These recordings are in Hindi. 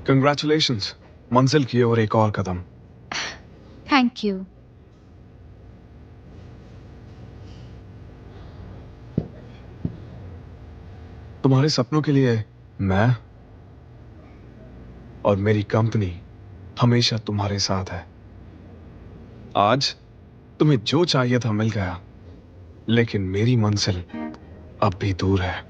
कंग्रेचुलेशंस, मंजिल की ओर एक और कदम। Thank you. तुम्हारे सपनों के लिए मैं और मेरी कंपनी हमेशा तुम्हारे साथ है। आज तुम्हें जो चाहिए था मिल गया, लेकिन मेरी मंजिल अब भी दूर है।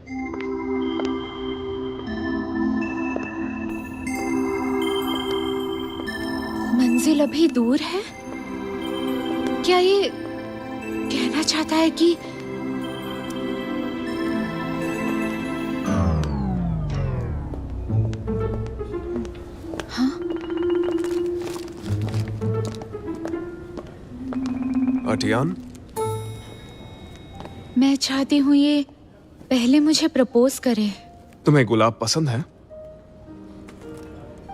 मंजिल अभी दूर है? क्या ये कहना चाहता है कि अटियान, मैं चाहती हूँ ये पहले मुझे प्रपोज करे। तुम्हें गुलाब पसंद है?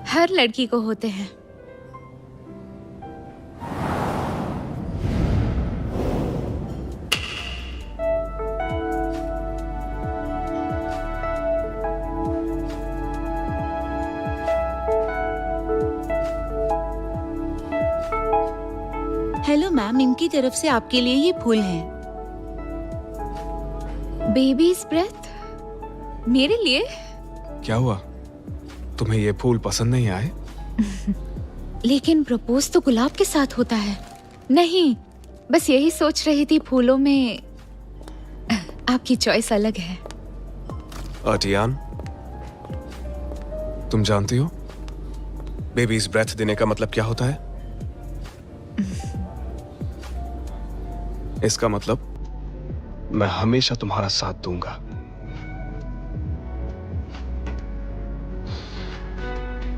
हर लड़की को होते हैं। हेलो मैम, इनकी तरफ से आपके लिए ये फूल हैं। Baby's breath? मेरे लिए? क्या हुआ, तुम्हें ये फूल पसंद नहीं आए? लेकिन प्रपोज तो गुलाब के साथ होता है। नहीं, बस यही सोच रही थी, फूलों में आपकी चॉइस अलग है। अटियान, तुम जानती हो बेबीज ब्रेथ देने का मतलब क्या होता है? इसका मतलब मैं हमेशा तुम्हारा साथ दूंगा।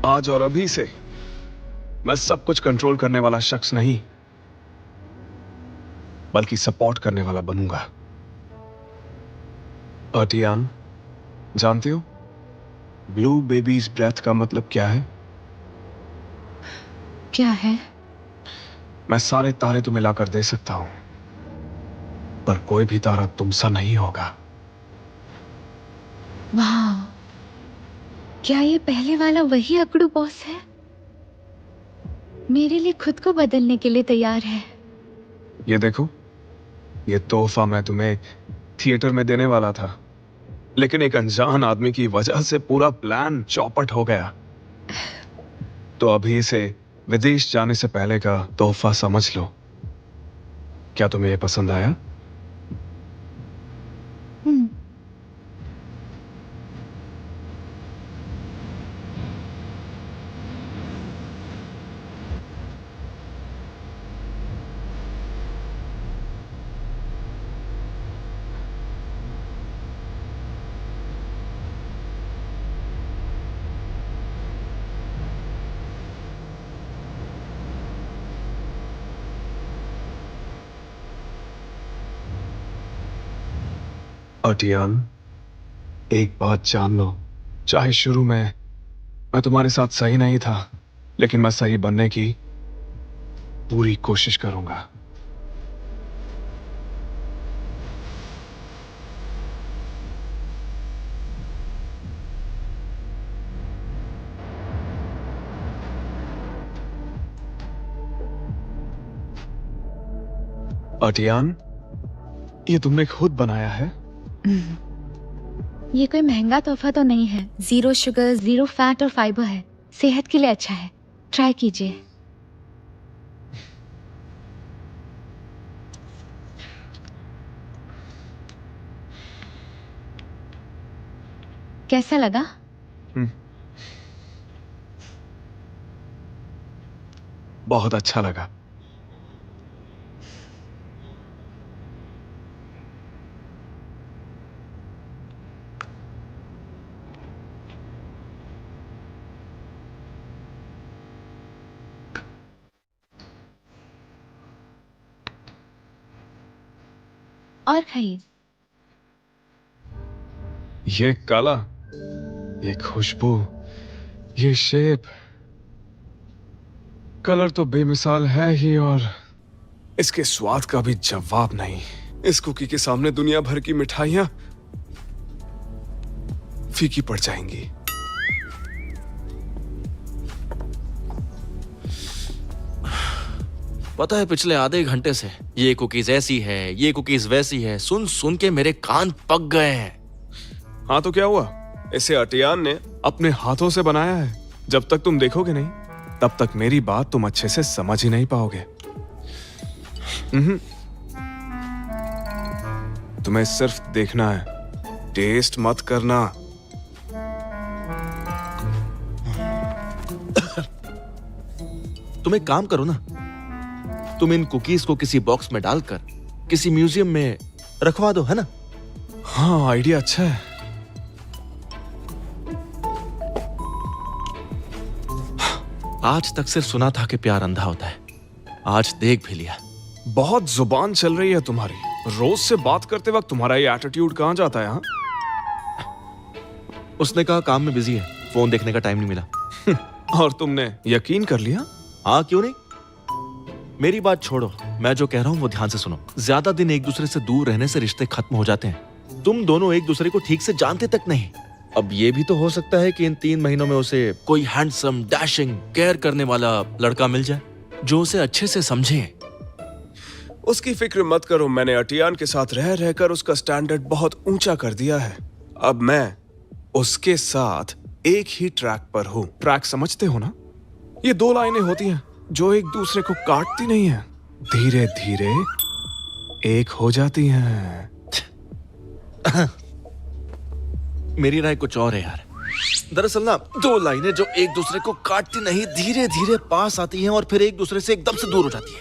आज और अभी से मैं सब कुछ कंट्रोल करने वाला शख्स नहीं, बल्कि सपोर्ट करने वाला बनूंगा। अटियान, जानते हो ब्लू बेबीज ब्रेथ का मतलब क्या है? क्या है? मैं सारे तारे तुम्हें लाकर दे सकता हूं, पर कोई भी तारा तुमसा नहीं होगा। वाह, क्या ये पहले वाला वही अकड़ू बॉस है? मेरे लिए खुद को बदलने के लिए तैयार है। ये देखो, ये तोहफा मैं तुम्हें थिएटर में देने वाला था, लेकिन एक अनजान आदमी की वजह से पूरा प्लान चौपट हो गया। तो अभी इसे विदेश जाने से पहले का तोहफा समझ लो। क्या तुम्हें ये पसंद आया? अटियान, एक बात जान लो, चाहे शुरू में मैं तुम्हारे साथ सही नहीं था, लेकिन मैं सही बनने की पूरी कोशिश करूंगा। अटियान, ये तुमने खुद बनाया है? ये कोई महंगा तोहफा तो नहीं है। 0 शुगर, 0 फैट और फाइबर है। सेहत के लिए अच्छा है, ट्राई कीजिए। कैसा लगा? बहुत अच्छा लगा। और खाइए। ये काला, ये खुशबू, ये शेप, कलर तो बेमिसाल है ही, और इसके स्वाद का भी जवाब नहीं। इस कुकी के सामने दुनिया भर की मिठाइयां फीकी पड़ जाएंगी। पता है पिछले आधे घंटे से ये कुकीज ऐसी है, ये कुकीज वैसी है, सुन सुन के मेरे कान पक गए हैं। हाँ तो क्या हुआ? इसे अटियान ने अपने हाथों से बनाया है। जब तक तुम देखोगे नहीं तब तक मेरी बात तुम अच्छे से समझ ही नहीं पाओगे। तुम्हें सिर्फ देखना है, टेस्ट मत करना। तुम एक काम करो ना, तुम इन कुकीज को किसी बॉक्स में डालकर किसी म्यूजियम में रखवा दो, है ना? हाँ, आइडिया अच्छा है। आज तक सिर्फ सुना था कि प्यार अंधा होता है, आज देख भी लिया। बहुत जुबान चल रही है तुम्हारी। रोज से बात करते वक्त तुम्हारा ये एटीट्यूड कहाँ जाता है? हाँ, उसने कहा काम में बिजी है, फोन देखने का टाइम नहीं मिला। और तुमने यकीन कर लिया? हाँ, क्यों नहीं? मेरी बात छोड़ो, मैं जो कह रहा हूँ वो ध्यान से सुनो। ज्यादा दिन एक दूसरे से दूर रहने से रिश्ते खत्म हो जाते हैं। तुम दोनों एक दूसरे को ठीक से जानते तक नहीं। अब ये भी तो हो सकता है कि इन 3 महीनों में उसे कोई हैंडसम, डैशिंग, केयर करने वाला लड़का मिल जाए जो उसे अच्छे से समझे। उसकी फिक्र मत करो, मैंने अटियान के साथ रह रहकर उसका स्टैंडर्ड बहुत ऊंचा कर दिया है। अब मैं उसके साथ एक ही ट्रैक पर हूँ। ट्रैक समझते हो ना? ये 2 लाइनें होती हैं जो एक दूसरे को काटती नहीं है, धीरे धीरे एक हो जाती हैं। मेरी राय कुछ और है यार। दरअसल ना 2 लाइनें जो एक दूसरे को काटती नहीं, धीरे धीरे पास आती हैं और फिर एक दूसरे से एकदम से दूर हो जाती है।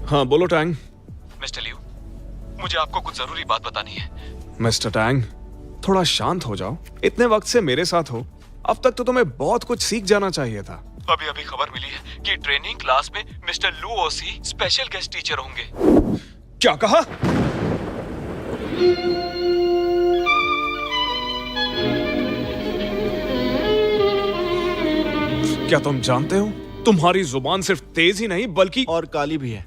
हाँ बोलो टैंग। मिस्टर लियू, मुझे आपको कुछ जरूरी बात बतानी है। मिस्टर टैंग, थोड़ा शांत हो जाओ। इतने वक्त से मेरे साथ हो, अब तक तो तुम्हें बहुत कुछ सीख जाना चाहिए था। अभी अभी खबर मिली है कि ट्रेनिंग क्लास में मिस्टर लू ओसी स्पेशल गेस्ट टीचर होंगे। क्या कहा? क्या तुम जानते हो, तुम्हारी जुबान सिर्फ तेज ही नहीं बल्कि और काली भी है।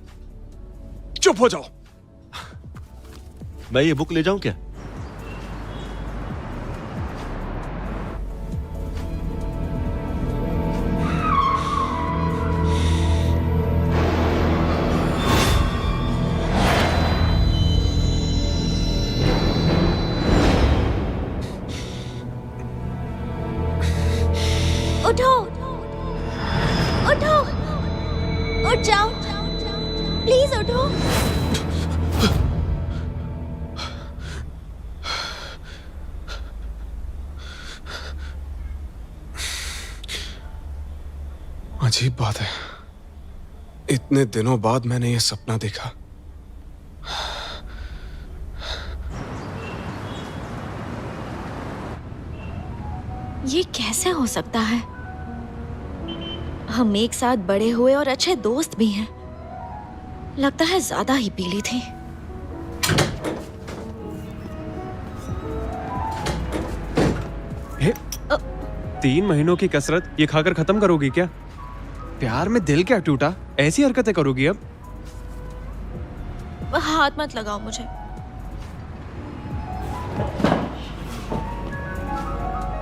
चुप हो जाओ। मैं ये बुक ले जाऊं क्या? उठो, उठो, उठ जाओ, प्लीज उठो। अजीब बात है, इतने दिनों बाद मैंने ये सपना देखा। ये कैसे हो सकता है? हम एक साथ बड़े हुए और अच्छे दोस्त भी हैं। लगता है ज्यादा ही पीली थी। हे, 3 महीनों की कसरत ये खाकर खत्म करोगी क्या? प्यार में दिल क्या टूटा, ऐसी हरकतें करोगी अब? हाथ मत लगाओ मुझे।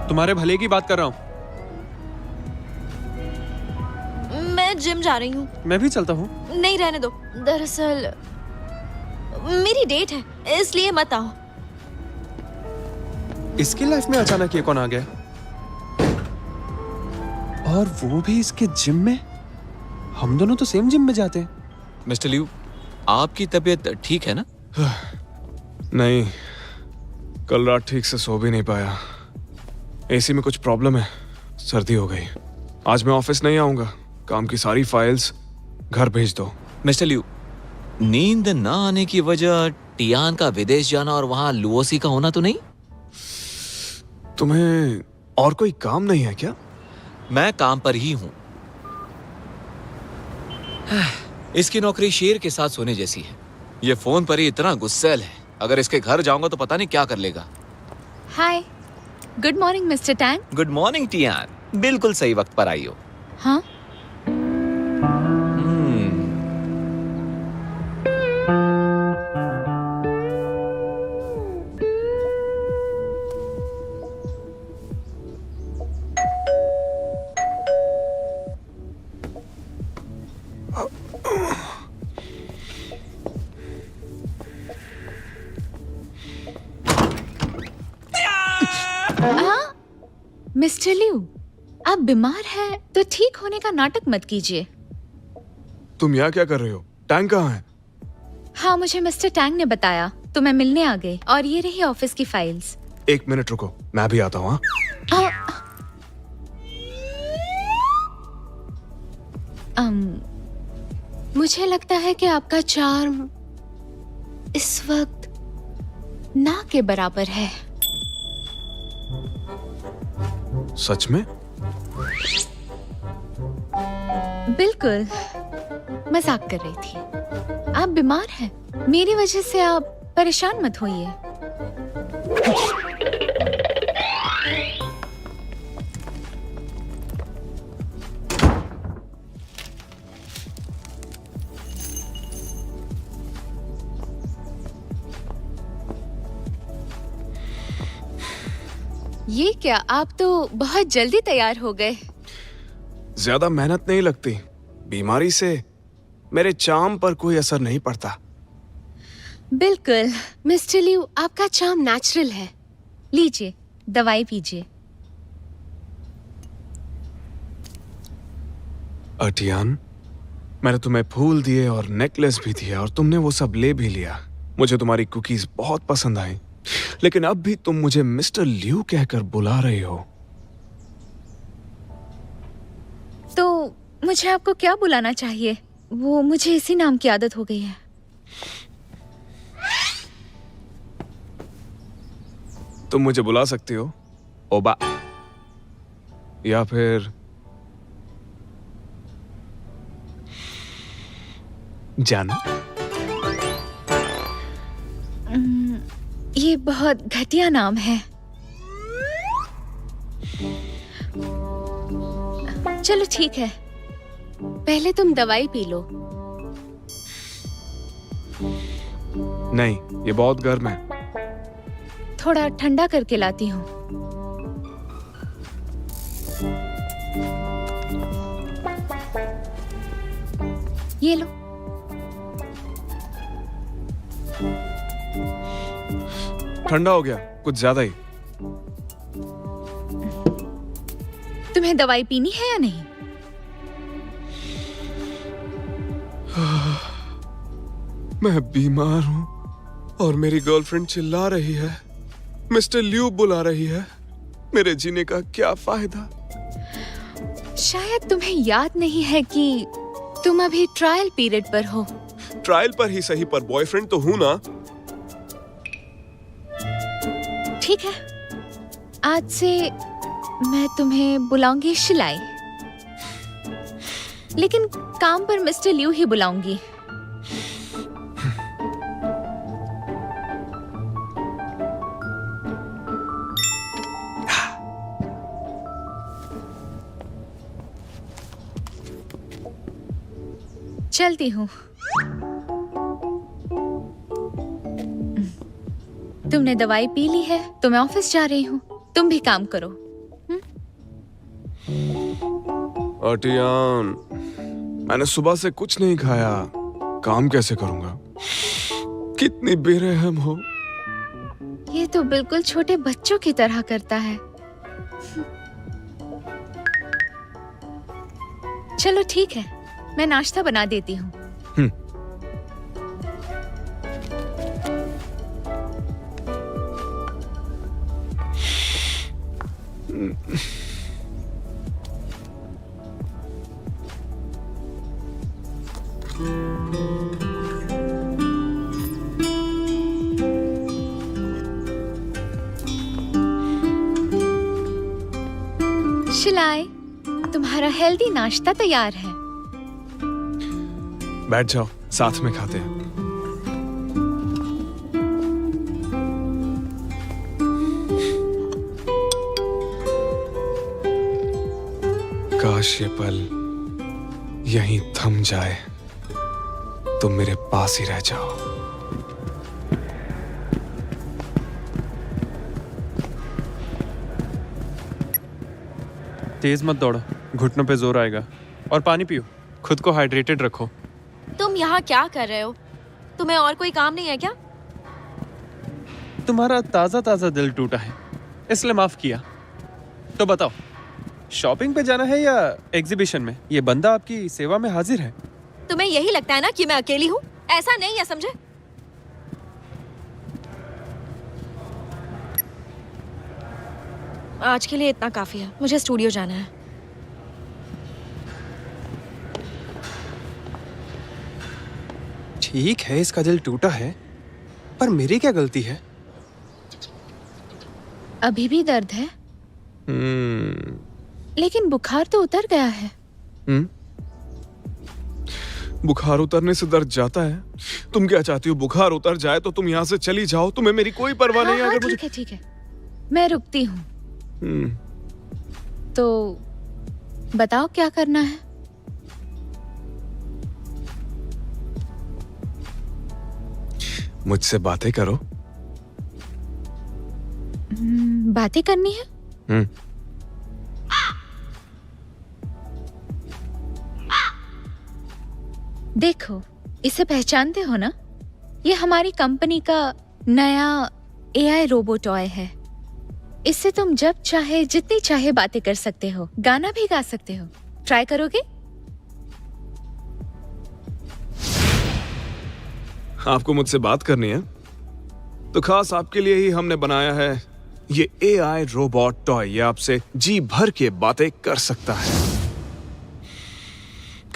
तुम्हारे भले की बात कर रहा हूँ। मैं जिम जा रही हूँ। मैं भी चलता हूँ। नहीं, रहने दो। दरअसल मेरी डेट है, इसलिए मत आओ। इसकी लाइफ में अचानक ये कौन आ गया? और वो भी इसके जिम में? हम दोनों तो सेम जिम में जाते हैं। मिस्टर लियू, आपकी तबीयत ठीक है ना? नहीं, कल रात ठीक से सो भी नहीं पाया। एसी में कुछ प्रॉब्लम है, सर्दी हो गई। आज मैं ऑफिस नहीं आऊंगा, काम की सारी फाइल्स घर भेज दो। मिस्टर लियू, नींद ना आने की वजह टियान का विदेश जाना और वहां लुओसी का होना तो नहीं? तुम्हें और कोई काम नहीं है क्या? मैं काम पर ही हूं। इसकी नौकरी शेर के साथ सोने जैसी है। ये फोन पर ही इतना गुस्सैल है, अगर इसके घर जाऊंगा तो पता नहीं क्या कर लेगा। Hi, good morning mister Tang. Good morning Tian, बिल्कुल सही वक्त पर आई हो। हाँ, मिस्टर लिू, आप बीमार हैं तो ठीक होने का नाटक मत कीजिए। तुम यहाँ क्या कर रहे हो? टैंक कहाँ है? हाँ, मुझे मिस्टर टैंग ने बताया तो मैं मिलने आ गई। और ये रही ऑफिस की फाइल्स। 1 मिनट रुको, मैं भी आता हूँ। मुझे लगता है कि आपका चार्म इस वक्त ना के बराबर है। सच में? बिल्कुल, मजाक कर रही थी। आप बीमार हैं, मेरी वजह से आप परेशान मत होइए। ये क्या, आप तो बहुत जल्दी तैयार हो गए। ज्यादा मेहनत नहीं लगती। बीमारी से मेरे चार्म पर कोई असर नहीं पड़ता। बिल्कुल मिस्टर लिू, आपका चार्म नेचुरल है। लीजिए, दवाई पीजिए। अटियान, मैंने तुम्हें फूल दिए और नेकलेस भी दिया और तुमने वो सब ले भी लिया। मुझे तुम्हारी कुकीज बहुत पसंद आई, लेकिन अब भी तुम मुझे मिस्टर लिू कहकर बुला रहे हो। तो मुझे आपको क्या बुलाना चाहिए? वो मुझे इसी नाम की आदत हो गई है। तुम मुझे बुला सकती हो ओबा, या फिर जान। ये बहुत घटिया नाम है। चलो ठीक है, पहले तुम दवाई पी लो। नहीं, ये बहुत गर्म है। थोड़ा ठंडा करके लाती हूँ। ये लो। ठंडा हो गया कुछ ज्यादा ही। तुम्हें दवाई पीनी है या नहीं? मैं बीमार हूँ और मेरी गर्लफ्रेंड चिल्ला रही है, मिस्टर लिू बुला रही है। मेरे जीने का क्या फायदा? शायद तुम्हें याद नहीं है कि तुम अभी ट्रायल पीरियड पर हो। ट्रायल पर ही सही, पर बॉयफ्रेंड तो हूं ना। ठीक है, आज से मैं तुम्हें बुलाऊंगी शिलाई, लेकिन काम पर मिस्टर लिू ही बुलाऊंगी। चलती हूँ। तुमने दवाई पी ली है तो मैं ऑफिस जा रही हूँ। तुम भी काम करो। अटियान, मैंने सुबह से कुछ नहीं खाया, काम कैसे करूंगा? कितनी बेरहम हो। ये तो बिल्कुल छोटे बच्चों की तरह करता है। चलो ठीक है, मैं नाश्ता बना देती हूँ। शिलाई, तुम्हारा हेल्दी नाश्ता तैयार है। बैठ जाओ, साथ में खाते हैं। काश ये पल यहीं थम जाए, तुम मेरे पास ही रह जाओ। तेज मत दौड़ो, घुटनों पे जोर आएगा। और पानी पियो, खुद को हाइड्रेटेड रखो। तुम यहाँ क्या कर रहे हो? तुम्हें और कोई काम नहीं है क्या? तुम्हारा ताजा ताजा दिल टूटा है, इसलिए माफ किया। तो बताओ, शॉपिंग पे जाना है या एग्जीबिशन में? ये बंदा आपकी सेवा में हाजिर है। तुम्हें यही लगता है ना कि मैं अकेली हूँ? ऐसा नहीं है, समझे? आज के लिए इतना काफी है, मुझे स्टूडियो जाना है। ठीक है, इसका दिल टूटा है, पर मेरी क्या गलती है? अभी भी दर्द है, लेकिन बुखार तो उतर गया है। बुखार उतरने से दर्द जाता है? तुम क्या चाहती हो, बुखार उतर जाए तो तुम यहाँ से चली जाओ? तुम्हें मेरी कोई परवाह नहीं है? हाँ, अगर मुझे ठीक है, मैं रुकती हूँ। तो बताओ क्या करना है? मुझसे बातें करो। बातें करनी है? देखो, इसे पहचानते हो ना? ये हमारी कंपनी का नया AI रोबो टॉय है। इससे तुम जब चाहे जितनी चाहे बातें कर सकते हो, गाना भी गा सकते हो। ट्राई करोगे? आपको मुझसे बात करनी है? तो खास आपके लिए ही हमने बनाया है ये AI रोबोट टॉय। ये आपसे जी भर के बातें कर सकता है।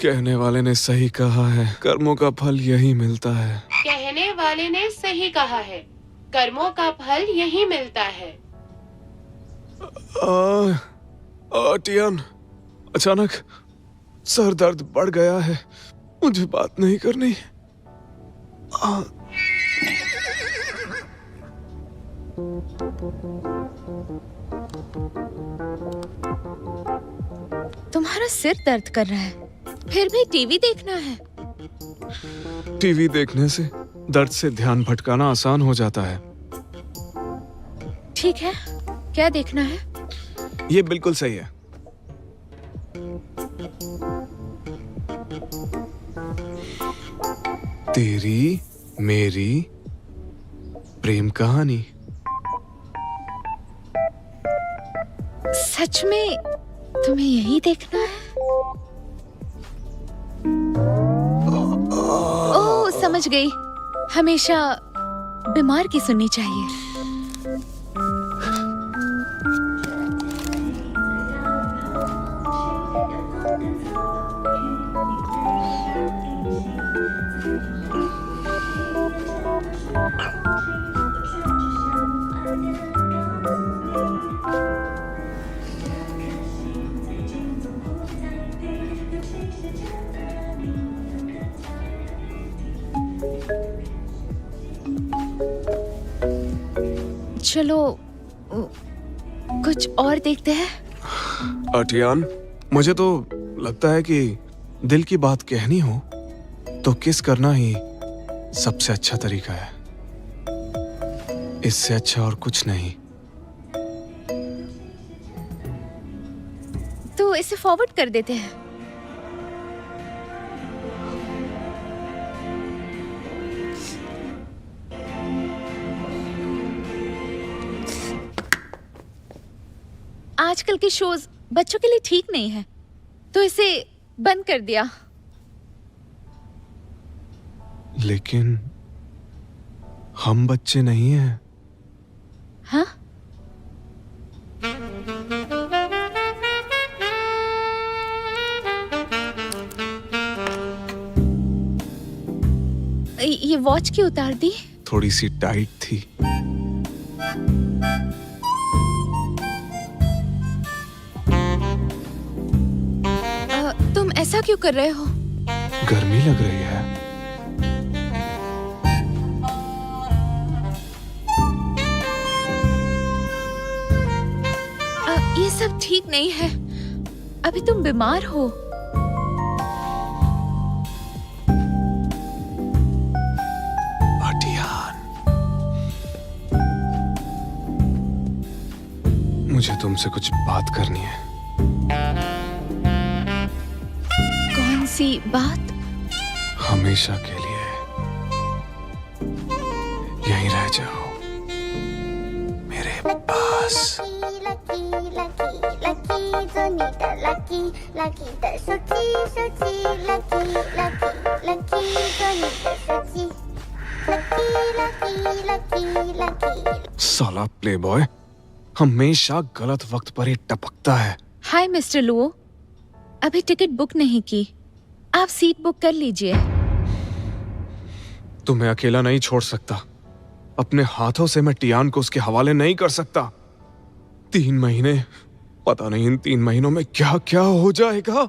कहने वाले ने सही कहा है, कर्मों का फल यही मिलता है। कहने वाले ने सही कहा है, कर्मों का फल यही मिलता है। टियान, अचानक सर दर्द बढ़ गया है, मुझे बात नहीं करनी। तुम्हारा सिर दर्द कर रहा है, फिर भी टीवी देखना है। टीवी देखने से दर्द से ध्यान भटकाना आसान हो जाता है। ठीक है, क्या देखना है? ये बिल्कुल सही है। तेरी मेरी प्रेम कहानी। सच में तुम्हें यही देखना है? ओह, समझ गई। हमेशा बीमार की सुननी चाहिए। चलो कुछ और देखते हैं। अटियान, मुझे तो लगता है कि दिल की बात कहनी हो तो किस करना ही सबसे अच्छा तरीका है। इससे अच्छा और कुछ नहीं। तो इसे फॉरवर्ड कर देते हैं। आजकल के शोज बच्चों के लिए ठीक नहीं है, तो इसे बंद कर दिया। लेकिन हम बच्चे नहीं हैं। हाँ? ये वॉच क्यों उतार दी? थोड़ी सी टाइट थी। तुम ऐसा क्यों कर रहे हो? गर्मी लग रही है। ये सब ठीक नहीं है। अभी तुम बीमार हो। मुझे तुमसे कुछ बात करनी है। कौन सी बात? हमेशा के लिए यहीं रह जाओ मेरे पास। 做你的 lucky lucky 的手机手机 lucky lucky lucky 做你的手机 lucky lucky lucky lucky साला प्लेबॉय हमेशा गलत वक्त पर ही टपकता है। हाय मिस्टर लुओ, अभी टिकट बुक नहीं की, आप सीट बुक कर लीजिए। तुम्हें अकेला नहीं छोड़ सकता। अपने हाथों से मैं टियान को उसके हवाले नहीं कर सकता। 3 महीने, पता नहीं इन 3 महीनों में क्या क्या हो जाएगा।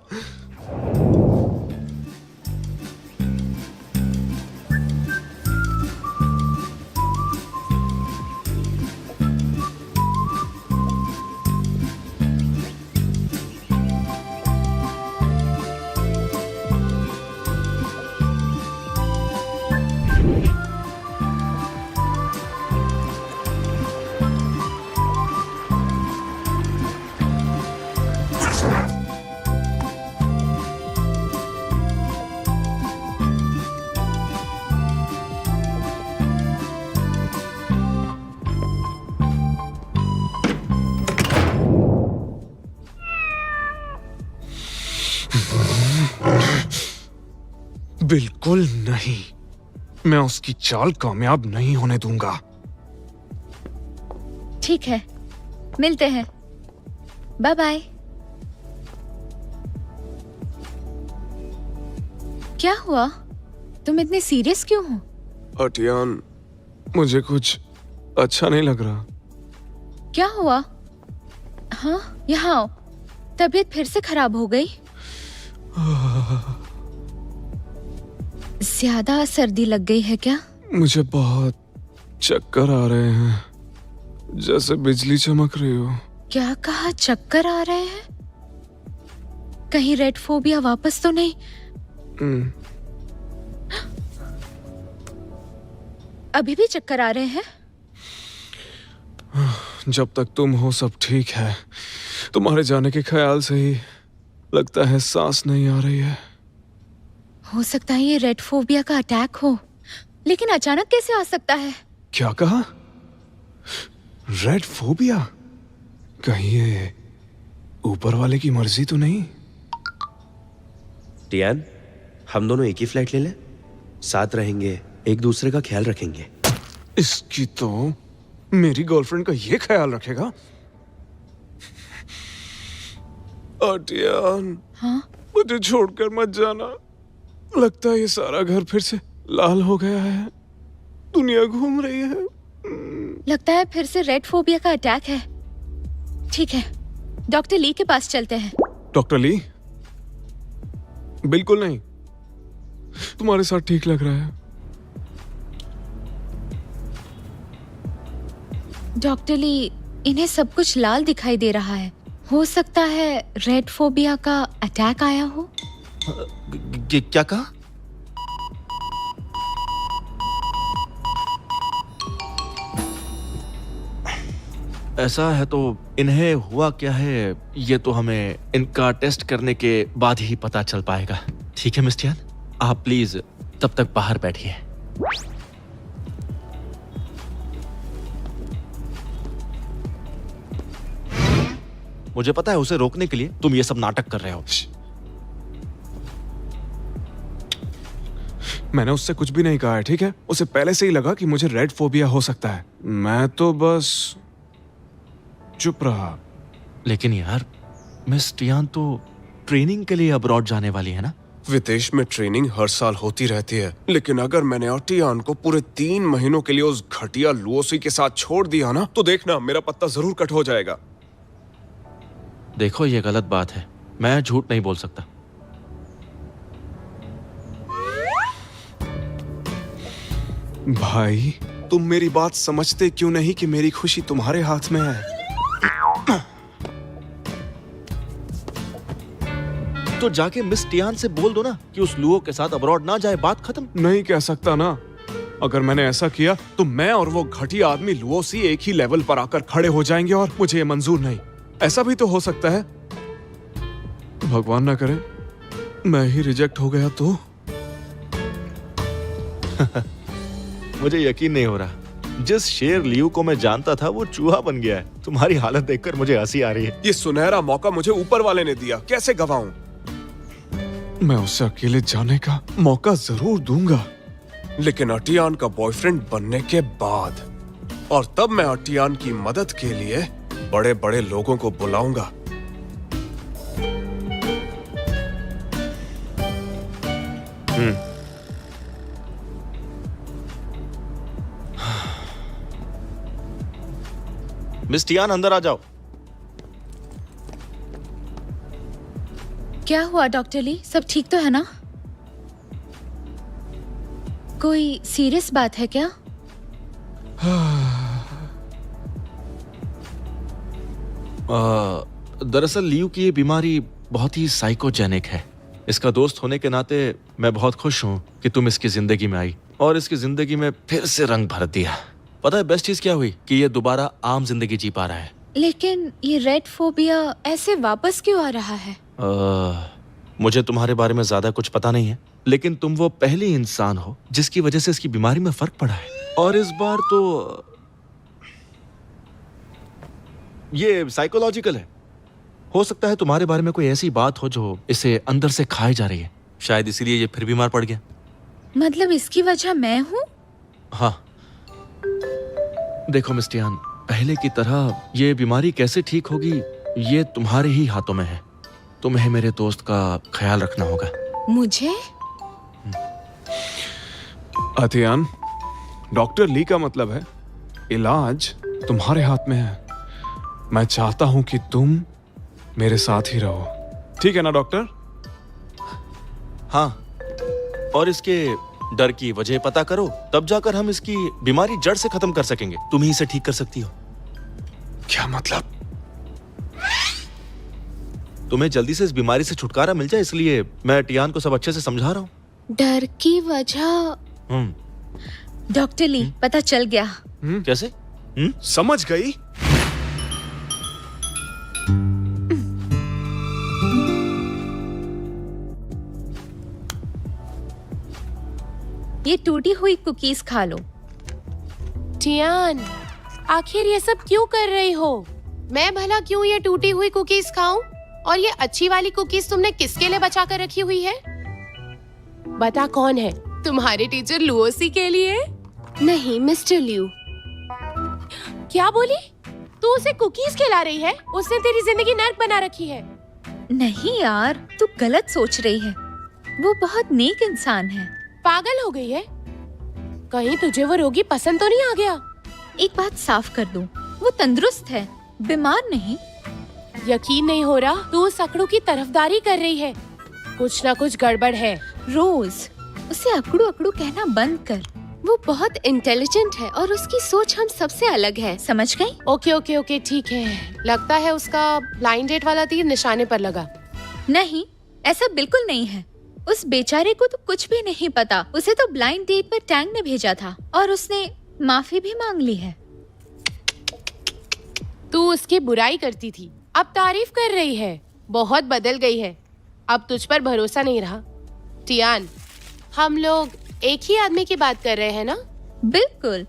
बिल्कुल नहीं, मैं उसकी चाल कामयाब नहीं होने दूंगा। ठीक है, मिलते हैं, बाय बाय। क्या हुआ, तुम इतने सीरियस क्यों हो? टियान, मुझे कुछ अच्छा नहीं लग रहा। क्या हुआ? हाँ, यहाँ आओ। तबीयत फिर से खराब हो गई? ज्यादा सर्दी लग गई है क्या? मुझे बहुत चक्कर आ रहे हैं, जैसे बिजली चमक रही हो। क्या कहा, चक्कर आ रहे हैं? कहीं रेड फोबिया वापस तो नहीं? अभी भी चक्कर आ रहे हैं? जब तक तुम हो सब ठीक है। तुम्हारे जाने के ख्याल से ही लगता है सांस नहीं आ रही है। हो सकता है ये रेड फोबिया का अटैक हो, लेकिन अचानक कैसे आ सकता है? क्या कहा? Red phobia? कहीं ये ऊपर वाले की मर्जी तो नहीं? टियान, हम दोनों एक ही फ्लाइट ले लें, साथ रहेंगे, एक दूसरे का ख्याल रखेंगे। इसकी तो मेरी गर्लफ्रेंड का ये ख्याल रखेगा? टियान, हाँ? मुझे छोड़कर मत जाना। लगता है ये सारा घर फिर से लाल हो गया है, दुनिया घूम रही है। लगता है फिर से रेड फोबिया का अटैक है। ठीक है, डॉक्टर ली के पास चलते हैं। Doctor Li? बिल्कुल नहीं, तुम्हारे साथ ठीक लग रहा है। डॉक्टर ली, इन्हें सब कुछ लाल दिखाई दे रहा है। हो सकता है रेड फोबिया का अटैक आया हो। क्या कहा? ऐसा है तो इन्हें हुआ क्या है, ये तो हमें इनका टेस्ट करने के बाद ही पता चल पाएगा। ठीक है मिस टियान, आप प्लीज तब तक बाहर बैठिए। मुझे पता है उसे रोकने के लिए तुम ये सब नाटक कर रहे हो। मैंने उससे कुछ भी नहीं कहा है, ठीक है? उसे पहले से ही लगा कि मुझे रेड फोबिया हो सकता है। मैं तो बस चुप रहा। लेकिन यार, मिस टियान तो ट्रेनिंग के लिए अब्रॉड जाने वाली है ना? विदेश में ट्रेनिंग हर साल होती रहती है, लेकिन अगर मैंने और टियान को पूरे 3 महीनों के लिए उस घटिया लुओसी के साथ छोड़ दिया ना, तो देखना मेरा पत्ता जरूर कट हो जाएगा। देखो, ये गलत बात है, मैं झूठ नहीं बोल सकता। भाई, तुम मेरी बात समझते क्यों नहीं कि मेरी खुशी तुम्हारे हाथ में है? तो जाके मिस टियान से बोल दो ना कि उस लुओ के साथ अब्रॉड ना जाए, बात खत्म। नहीं कह सकता ना। अगर मैंने ऐसा किया तो मैं और वो घटिया आदमी लुओसी एक ही लेवल पर आकर खड़े हो जाएंगे और मुझे ये मंजूर नहीं। ऐसा भी तो हो सकता है, भगवान ना करे मैं ही रिजेक्ट हो गया तो। मुझे यकीन नहीं हो रहा, जिस शेर लियू को मैं जानता था वो चूहा बन गया है। तुम्हारी हालत देखकर मुझे हंसी आ रही है। ये सुनहरा मौका मुझे ऊपर वाले ने दिया, कैसे गवाऊं? मैं उसे अकेले जाने का मौका जरूर दूंगा, लेकिन अटियान का बॉयफ्रेंड बनने के बाद। और तब मैं अटियान की मदद के लिए बड़े बड़े लोगों को बुलाऊंगा। मिस टियान, अंदर आ जाओ। क्या हुआ डॉक्टर ली? सब ठीक तो है ना? कोई सीरियस बात है क्या? दरअसल लियू की ये बीमारी बहुत ही साइकोजेनिक है। इसका दोस्त होने के नाते मैं बहुत खुश हूँ कि तुम इसकी जिंदगी में आई और इसकी जिंदगी में फिर से रंग भर दिया। पता है बेस्ट चीज क्या हुई? कि ये दोबारा आम जिंदगी जी पा रहा है। लेकिन ये रेड फोबिया ऐसे वापस क्यों आ रहा है? मुझे तुम्हारे बारे में ज्यादा कुछ पता नहीं है, लेकिन तुम वो पहली इंसान हो जिसकी वजह से इसकी बीमारी में फर्क पड़ा है। और इस बार तो ये साइकोलॉजिकल है। हो सकता है तुम्हारे बारे में कोई ऐसी बात हो जो इसे अंदर से खाए जा रही है। शायद इसीलिए ये फिर बीमार पड़ गया। मतलब इसकी वजह मैं हूँ? हाँ, देखो मिस टियान, पहले की तरह ये बीमारी कैसे ठीक होगी ये तुम्हारे ही हाथों में है। तुम्हें मेरे दोस्त का ख्याल रखना होगा। मुझे? अतियान, डॉक्टर ली का मतलब है इलाज तुम्हारे हाथ में है। मैं चाहता हूं कि तुम मेरे साथ ही रहो, ठीक है ना डॉक्टर? हाँ, और इसके डर की वजह पता करो, तब जाकर हम इसकी बीमारी जड़ से खत्म कर सकेंगे। तुम ही इसे ठीक कर सकती हो। क्या मतलब? तुम्हें जल्दी से इस बीमारी से छुटकारा मिल जाए, इसलिए मैं टियान को सब अच्छे से समझा रहा हूँ। डर की वजह? डॉक्टर ली, पता चल गया। कैसे? समझ गई? ये टूटी हुई कुकीज खा लो। टियान, आखिर ये सब क्यों कर रही हो? मैं भला क्यों ये टूटी हुई कुकीज खाऊं? और ये अच्छी वाली कुकीज तुमने किसके लिए बचा कर रखी हुई है? बता कौन है? तुम्हारे टीचर लुओसी के लिए? नहीं, मिस्टर लियू। क्या बोली? तू उसे कुकीज खिला रही है? उसने तेरी जिंदगी नर्क बना रखी है। नहीं यार, तू गलत सोच रही है। वो बहुत नेक इंसान है। पागल हो गई है? कहीं तुझे वो रोगी पसंद तो नहीं आ गया? एक बात साफ कर दूं, वो तंदुरुस्त है, बीमार नहीं। यकीन नहीं हो रहा, तू उस अकड़ू की तरफदारी कर रही है। कुछ ना कुछ गड़बड़ है। रोज उसे अकड़ू अकड़ू कहना बंद कर। वो बहुत इंटेलिजेंट है और उसकी सोच हम सबसे अलग है, समझ गई? ओके ओके ओके, ठीक है। लगता है उसका ब्लाइंड डेट वाला तीर निशाने पर लगा। नहीं, ऐसा बिल्कुल नहीं है। उस बेचारे को तो कुछ भी नहीं पता। उसे तो ब्लाइंड डेट पर टैंग ने भेजा था और उसने माफी भी मांग ली है। तू उसकी बुराई करती थी, अब तारीफ कर रही है। बहुत बदल गई है। अब तुझ पर भरोसा नहीं रहा। टियान, हम लोग एक ही आदमी की बात कर रहे हैं ना? बिल्कुल,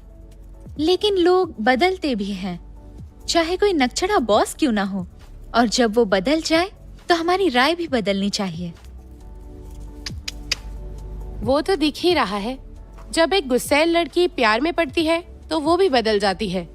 लेकिन लोग बदलते भी हैं, चाहे कोई नकचढ़ा बॉस क्यों ना हो। और जब वो बदल जाए तो हमारी राय भी बदलनी चाहिए। वो तो दिख ही रहा है। जब एक गुस्सैल लड़की प्यार में पड़ती है तो वो भी बदल जाती है।